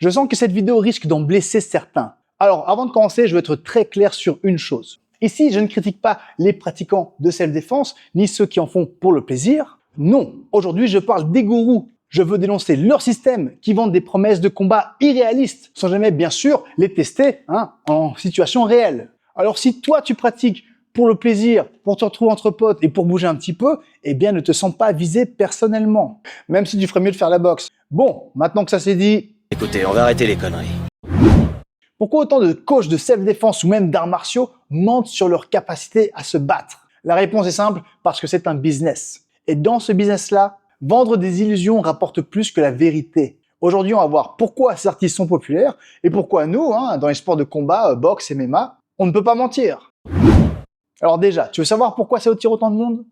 Je sens que cette vidéo risque d'en blesser certains. Alors, avant de commencer, je veux être très clair sur une chose. Ici, je ne critique pas les pratiquants de self-défense, ni ceux qui en font pour le plaisir. Non, aujourd'hui, je parle des gourous. Je veux dénoncer leur système qui vendent des promesses de combat irréalistes, sans jamais, bien sûr, les tester en situation réelle. Alors, si toi, tu pratiques pour le plaisir, pour te retrouver entre potes et pour bouger un petit peu, eh bien, ne te sens pas visé personnellement. Même si tu ferais mieux de faire la boxe. Bon, maintenant que ça c'est dit... Écoutez, on va arrêter les conneries. Pourquoi autant de coachs de self-défense ou même d'arts martiaux mentent sur leur capacité à se battre? La réponse est simple, parce que c'est un business. Et dans ce business-là, vendre des illusions rapporte plus que la vérité. Aujourd'hui, on va voir pourquoi ces artistes sont populaires et pourquoi nous, dans les sports de combat, boxe, MMA, on ne peut pas mentir. Alors déjà, tu veux savoir pourquoi ça attire autant de monde?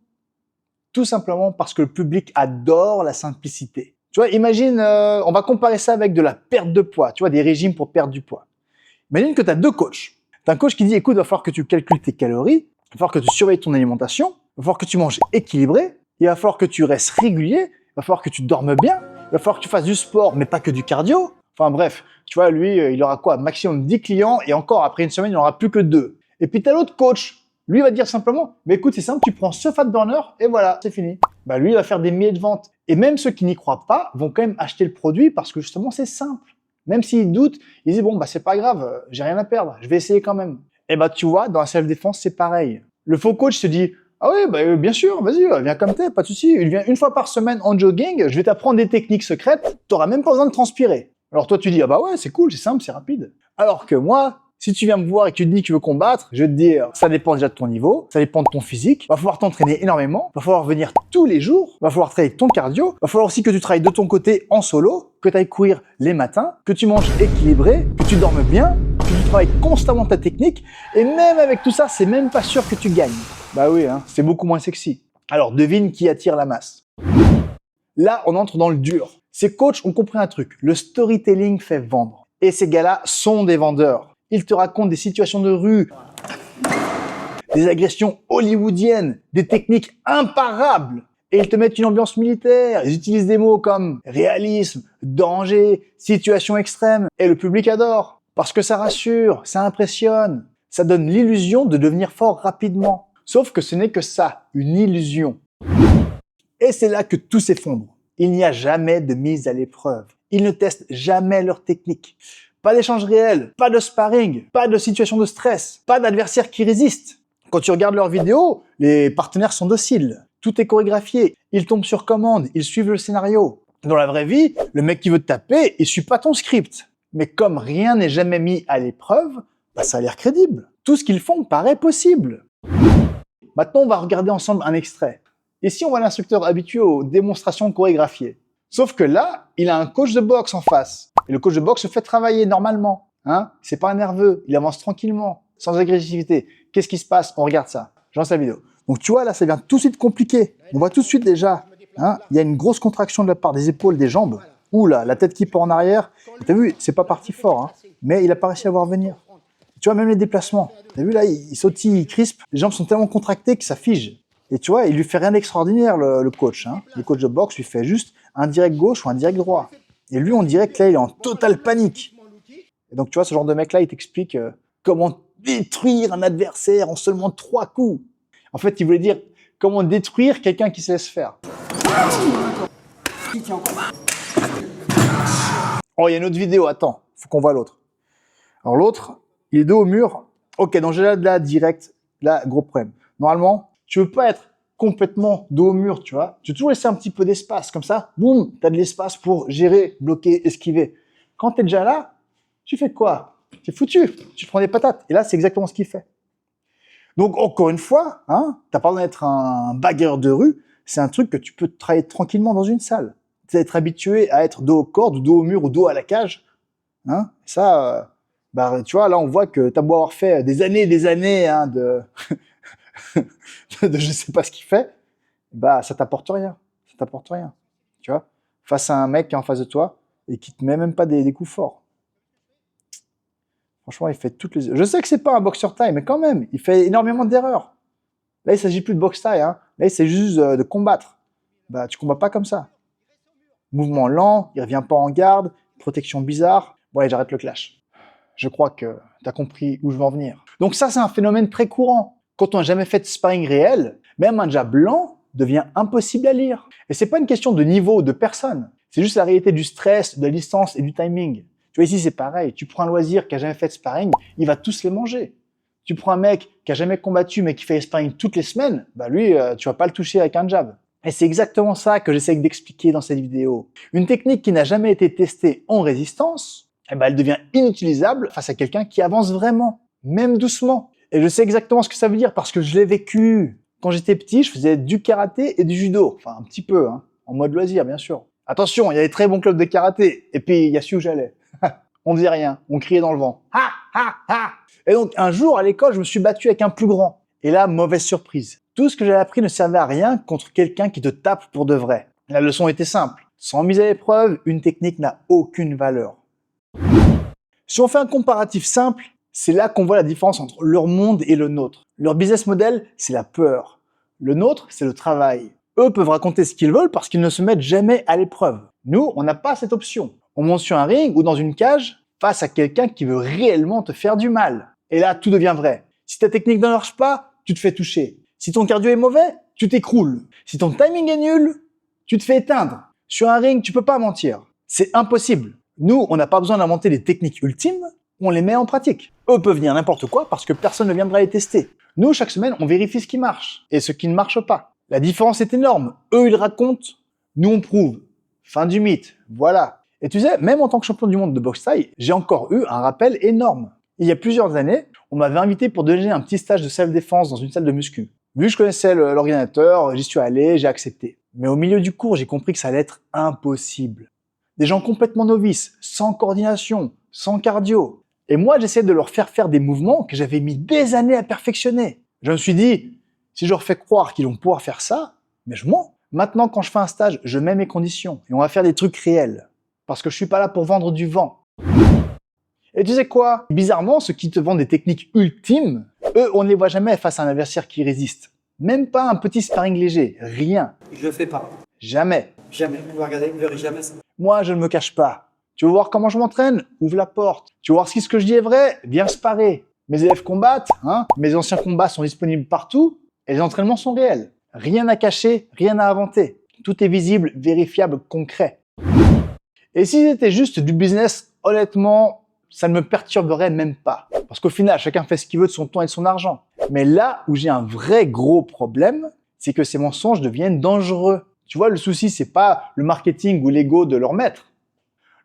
Tout simplement parce que le public adore la simplicité. Tu vois, imagine, on va comparer ça avec de la perte de poids, tu vois, des régimes pour perdre du poids. Imagine que tu as deux coachs. Tu as un coach qui dit, écoute, il va falloir que tu calcules tes calories, il va falloir que tu surveilles ton alimentation, il va falloir que tu manges équilibré, il va falloir que tu restes régulier, il va falloir que tu dormes bien, il va falloir que tu fasses du sport, mais pas que du cardio. Enfin bref, tu vois, lui, il aura quoi? Maximum 10 clients et encore, après une semaine, il n'en aura plus que 2. Et puis tu as l'autre coach. Lui, il va dire simplement, mais écoute, c'est simple, tu prends ce fat burner et voilà, c'est fini. Bah, lui, il va faire des milliers de ventes. Et même ceux qui n'y croient pas vont quand même acheter le produit parce que justement, c'est simple. Même s'ils doutent, ils disent, bon, bah, c'est pas grave, j'ai rien à perdre, je vais essayer quand même. Et bah, tu vois, dans la self-défense, c'est pareil. Le faux coach se dit, ah oui, bah, bien sûr, vas-y, viens comme t'es, pas de souci. Il vient une fois par semaine en jogging, je vais t'apprendre des techniques secrètes, t'auras même pas besoin de transpirer. Alors toi, tu dis, ah bah ouais, c'est cool, c'est simple, c'est rapide. Alors que moi, si tu viens me voir et que tu te dis que tu veux combattre, je vais te dire, ça dépend déjà de ton niveau, ça dépend de ton physique, va falloir t'entraîner énormément, va falloir venir tous les jours, va falloir travailler ton cardio, va falloir aussi que tu travailles de ton côté en solo, que tu ailles courir les matins, que tu manges équilibré, que tu dormes bien, que tu travailles constamment ta technique, et même avec tout ça, c'est même pas sûr que tu gagnes. Bah oui, c'est beaucoup moins sexy. Alors devine qui attire la masse. Là, on entre dans le dur. Ces coachs ont compris un truc, le storytelling fait vendre. Et ces gars-là sont des vendeurs. Ils te racontent des situations de rue, des agressions hollywoodiennes, des techniques imparables. Et ils te mettent une ambiance militaire. Ils utilisent des mots comme réalisme, danger, situation extrême. Et le public adore. Parce que ça rassure, ça impressionne. Ça donne l'illusion de devenir fort rapidement. Sauf que ce n'est que ça, une illusion. Et c'est là que tout s'effondre. Il n'y a jamais de mise à l'épreuve. Ils ne testent jamais leur technique. Pas d'échange réel, pas de sparring, pas de situation de stress, pas d'adversaire qui résiste. Quand tu regardes leurs vidéos, les partenaires sont dociles. Tout est chorégraphié. Ils tombent sur commande, ils suivent le scénario. Dans la vraie vie, le mec qui veut te taper, il suit pas ton script. Mais comme rien n'est jamais mis à l'épreuve, bah ça a l'air crédible. Tout ce qu'ils font paraît possible. Maintenant, on va regarder ensemble un extrait. Ici, on voit l'instructeur habitué aux démonstrations chorégraphiées. Sauf que là, il a un coach de boxe en face. Et le coach de boxe se fait travailler normalement. C'est pas un nerveux, il avance tranquillement, sans agressivité. Qu'est-ce qui se passe? On regarde ça. Je lance la vidéo. Donc tu vois, là, ça devient tout de suite compliqué. On voit tout de suite déjà, il y a une grosse contraction de la part des épaules, des jambes. Ouh là, la tête qui part en arrière. T'as vu, c'est pas parti fort, mais il a pas réussi à voir venir. Tu vois, même les déplacements. T'as vu là, il sautille, il crispe. Les jambes sont tellement contractées que ça fige. Et tu vois, il lui fait rien d'extraordinaire, le coach. Le coach de boxe lui fait juste un direct gauche ou un direct droit. Et lui, on dirait que là, il est en totale panique. Et donc, tu vois, ce genre de mec-là, il t'explique comment détruire un adversaire en seulement 3 coups. En fait, il voulait dire comment détruire quelqu'un qui se laisse faire. Oh, il y a une autre vidéo, attends, faut qu'on voit l'autre. Alors l'autre, il est dos au mur. Ok, donc j'ai là, direct, là, gros problème. Normalement, tu veux pas être complètement dos au mur, tu vois. Tu veux toujours laisser un petit peu d'espace, comme ça, boum, tu as de l'espace pour gérer, bloquer, esquiver. Quand tu es déjà là, tu fais quoi? C'est foutu, tu te prends des patates. Et là, c'est exactement ce qu'il fait. Donc, encore une fois, t'as pas besoin d'être un bagarreur de rue, c'est un truc que tu peux travailler tranquillement dans une salle. Tu vas être habitué à être dos aux cordes, ou dos au mur, ou dos à la cage. Ça, tu vois, là, on voit que t'as beau avoir fait des années de je sais pas ce qu'il fait, ça t'apporte rien. Ça t'apporte rien. Tu vois, face à un mec qui est en face de toi et qui te met même pas des coups forts. Franchement, il fait toutes les... Je sais que c'est pas un boxeur taille, mais quand même, il fait énormément d'erreurs. Là, il s'agit plus de boxe taille, Là, il s'agit juste de combattre. Tu combats pas comme ça. Mouvement lent, il revient pas en garde, protection bizarre. Bon, allez, j'arrête le clash. Je crois que tu as compris où je veux en venir. Donc ça, c'est un phénomène très courant. Quand on n'a jamais fait de sparring réel, même un jab blanc devient impossible à lire. Et c'est pas une question de niveau ou de personne. C'est juste la réalité du stress, de la distance et du timing. Tu vois, ici, c'est pareil. Tu prends un loisir qui a jamais fait de sparring, il va tous les manger. Tu prends un mec qui a jamais combattu mais qui fait des sparring toutes les semaines, bah lui, tu vas pas le toucher avec un jab. Et c'est exactement ça que j'essaie d'expliquer dans cette vidéo. Une technique qui n'a jamais été testée en résistance, eh ben, elle devient inutilisable face à quelqu'un qui avance vraiment, même doucement. Et je sais exactement ce que ça veut dire parce que je l'ai vécu. Quand j'étais petit, je faisais du karaté et du judo. Enfin, un petit peu, hein, en mode loisir, bien sûr. Attention, il y a des très bons clubs de karaté. Et puis, il y a celui où j'allais. On faisait rien, on criait dans le vent. Ha, ha, ha. Et donc, un jour, à l'école, je me suis battu avec un plus grand. Et là, mauvaise surprise. Tout ce que j'avais appris ne servait à rien contre quelqu'un qui te tape pour de vrai. La leçon était simple. Sans mise à l'épreuve, une technique n'a aucune valeur. Si on fait un comparatif simple, c'est là qu'on voit la différence entre leur monde et le nôtre. Leur business model, c'est la peur. Le nôtre, c'est le travail. Eux peuvent raconter ce qu'ils veulent parce qu'ils ne se mettent jamais à l'épreuve. Nous, on n'a pas cette option. On monte sur un ring ou dans une cage face à quelqu'un qui veut réellement te faire du mal. Et là, tout devient vrai. Si ta technique ne marche pas, tu te fais toucher. Si ton cardio est mauvais, tu t'écroules. Si ton timing est nul, tu te fais éteindre. Sur un ring, tu peux pas mentir. C'est impossible. Nous, on n'a pas besoin d'inventer des techniques ultimes, on les met en pratique. Eux peuvent dire n'importe quoi parce que personne ne viendra les tester. Nous, chaque semaine, on vérifie ce qui marche et ce qui ne marche pas. La différence est énorme. Eux, ils racontent, nous, on prouve. Fin du mythe. Voilà. Et tu sais, même en tant que champion du monde de boxe thaï, j'ai encore eu un rappel énorme. Il y a plusieurs années, on m'avait invité pour donner un petit stage de self-défense dans une salle de muscu. Vu que je connaissais l'ordinateur, j'y suis allé, j'ai accepté. Mais au milieu du cours, j'ai compris que ça allait être impossible. Des gens complètement novices, sans coordination, sans cardio. Et moi, j'essayais de leur faire des mouvements que j'avais mis des années à perfectionner. Je me suis dit, si je leur fais croire qu'ils vont pouvoir faire ça, mais je mens. Maintenant, quand je fais un stage, je mets mes conditions et on va faire des trucs réels. Parce que je suis pas là pour vendre du vent. Et tu sais quoi? Bizarrement, ceux qui te vendent des techniques ultimes, eux, on ne les voit jamais face à un adversaire qui résiste. Même pas un petit sparring léger, rien. Je le fais pas. Jamais. Jamais. Vous regardez, vous verrez jamais ça. Moi, je ne me cache pas. Tu veux voir comment je m'entraîne? Ouvre la porte. Tu veux voir si ce que je dis est vrai? Viens sparer. Mes élèves combattent, hein? Mes anciens combats sont disponibles partout et les entraînements sont réels. Rien à cacher, rien à inventer. Tout est visible, vérifiable, concret. Et si c'était juste du business, honnêtement, ça ne me perturberait même pas. Parce qu'au final, chacun fait ce qu'il veut de son temps et de son argent. Mais là où j'ai un vrai gros problème, c'est que ces mensonges deviennent dangereux. Tu vois, le souci, c'est pas le marketing ou l'ego de leur maître.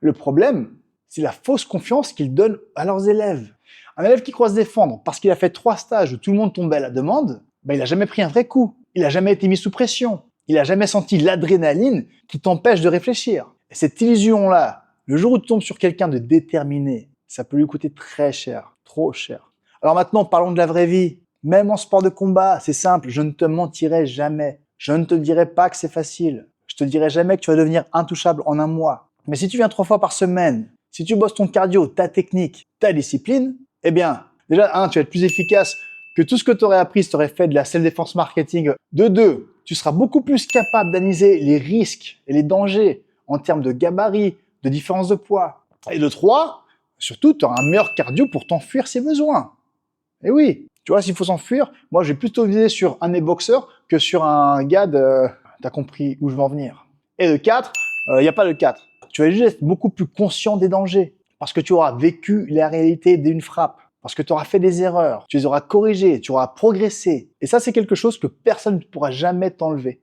Le problème, c'est la fausse confiance qu'ils donnent à leurs élèves. Un élève qui croit se défendre parce qu'il a fait 3 stages où tout le monde tombait à la demande, ben il a jamais pris un vrai coup. Il a jamais été mis sous pression. Il a jamais senti l'adrénaline qui t'empêche de réfléchir. Et cette illusion-là, le jour où tu tombes sur quelqu'un de déterminé, ça peut lui coûter très cher, trop cher. Alors maintenant, parlons de la vraie vie. Même en sport de combat, c'est simple, je ne te mentirai jamais. Je ne te dirai pas que c'est facile. Je te dirai jamais que tu vas devenir intouchable en un mois. Mais si tu viens 3 fois par semaine, si tu bosses ton cardio, ta technique, ta discipline, eh bien, déjà, 1, tu vas être plus efficace que tout ce que tu aurais appris si tu aurais fait de la self-défense marketing. De 2, tu seras beaucoup plus capable d'analyser les risques et les dangers en termes de gabarit, de différence de poids. Et de 3, surtout, tu auras un meilleur cardio pour t'enfuir si besoin. Et oui, tu vois, s'il faut s'enfuir, moi, je vais plutôt viser sur un des boxeurs que sur un gars de... T'as compris où je veux en venir. Et de 4, il n'y a pas de 4. Tu vas juste être beaucoup plus conscient des dangers parce que tu auras vécu la réalité d'une frappe, parce que tu auras fait des erreurs, tu les auras corrigées, tu auras progressé. Et ça, c'est quelque chose que personne ne pourra jamais t'enlever.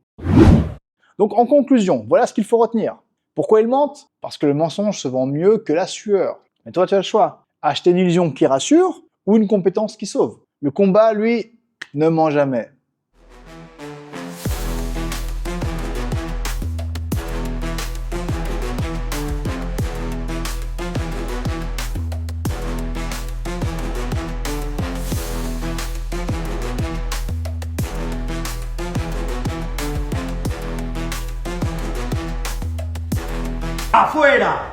Donc, en conclusion, voilà ce qu'il faut retenir. Pourquoi ils mentent? Parce que le mensonge se vend mieux que la sueur. Mais toi, tu as le choix. Acheter une illusion qui rassure ou une compétence qui sauve. Le combat, lui, ne ment jamais. ¡Afuera!